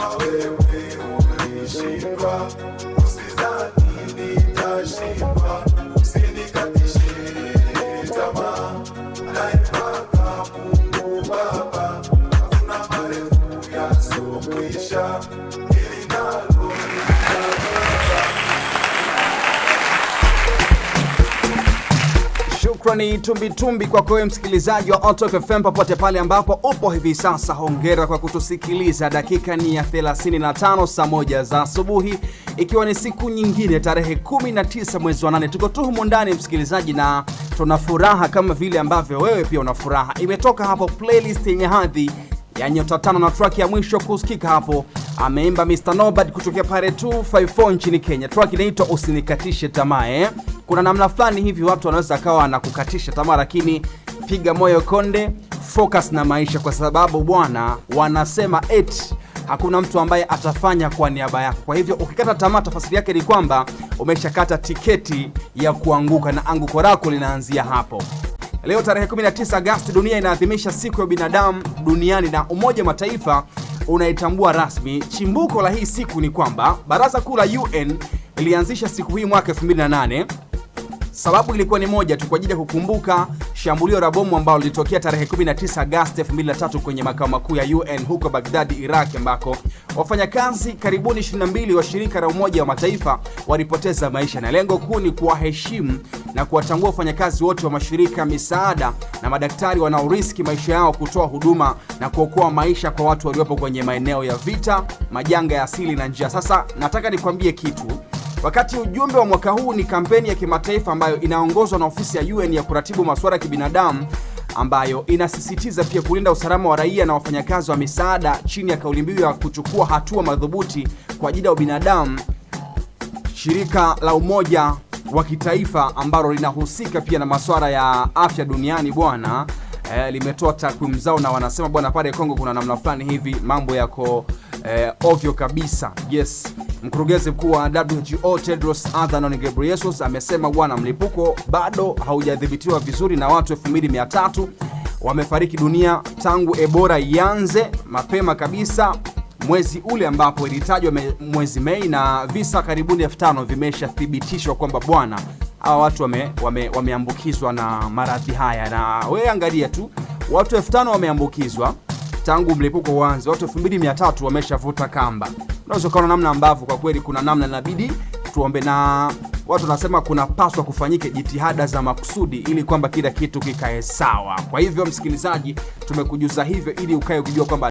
kama wewe ulishindwa, usizani nitashindwa. Usinikatishe tamaa, naipaka Mungu Baba. Hakuna marefu yasiyokwisha, hili nalo Shukrani tumbi kwa kwa msikilizaji wa Hot FM popote pale ambapo upo hivi sasa. Hongera kwa kutusikiliza. Dakika ni ya 35 saa 1 za asubuhi, ikiwa ni siku nyingine tarehe 19 mwezi wa 8. Tuko tu humu ndani msikilizaji, na tuna furaha kama vile ambavyo wewe pia una furaha. Imetoka hapo playlist yenye hadhi ya nyota 5 na track ya mwisho kusikika hapo ameimba Mr. Nobad kutokea pale 254 nchini Kenya. Track inaitwa Usinikatishe Tamaa. Kuna namna fulani hivi watu wanaweza kawa na kukatisha tamaa, lakini piga moyo konde, focus na maisha, kwa sababu bwana wanasema hakuna mtu ambaye atafanya kwa niaba yako. Kwa hivyo ukikata tamaa, tafsiri yake ni kwamba umeshakata tiketi ya kuanguka, na anguko lako linaanzia hapo. Leo tarehe 19 Agosti dunia inaadhimisha siku ya binadamu duniani, na Umoja wa Mataifa unaitambua rasmi. Chimbuko la hii siku ni kwamba Baraza Kuu la UN ilianzisha siku hii mwaka 2008. Sababu ilikuwa ni moja tu, kwa ajili ya kukumbuka shambulio la bomu ambalo lilitokea tarehe 19 Agosti 2003 kwenye makao makuu ya UN huko Baghdad, Iraq, ambako wafanyakazi karibuni 22 wa shirika la Umoja wa Mataifa walipoteza maisha, na lengo kuu ni kuwaheshimu na kuwatambua wafanyakazi wote wa mashirika misaada na madaktari wanaoriski maisha yao kutoa huduma na kuokoa maisha kwa watu waliopo kwenye maeneo ya vita, majanga ya asili na njaa. Sasa nataka nikwambie kitu. Wakati ujumbe wa mwaka huu ni kampeni ya kimataifa ambayo inaongozwa na ofisi ya UN ya kuratibu masuala ya kibinadamu, ambayo inasisitiza pia kulinda usalama wa raia na wafanyakazi wa misaada chini ya kauli mbiu ya kuchukua hatua madhubuti kwa ajili ya binadamu. Shirika la Umoja wa Kitaifa ambalo linahusika pia na masuala ya afya duniani bwana limetoa takwimu zao, na wanasema bwana pale Kongo kuna namna fulani hivi mambo yako ovyo kabisa. Yes, mkurugenzi mkuu wa WHO Tedros Adhanom Ghebreyesus amesema bwana mlipuko bado haujadhibitiwa vizuri, na watu 2300 wamefariki dunia tangu Ebola ianze mapema kabisa mwezi ule ambapo ilitajwa mwezi Mei, na visa karibuni 5000 vimeshathibitishwa kwamba bwana hawa watu wameambukizwa na maradhi haya. Na wewe angalia tu, watu 5000 wameambukizwa tangu mlipuko uanze, watu 2300 wameshavuta kamba. Unaweza kuona namna ambavyo kwa kweli kuna namna inabidi tuombe, na watu wanasema kuna paswa kufanyike jitihada za makusudi ili kwamba kila kitu kikae sawa. Kwa hivyo msikilizaji, tumekujuza hivyo ili ukae ukijua kwamba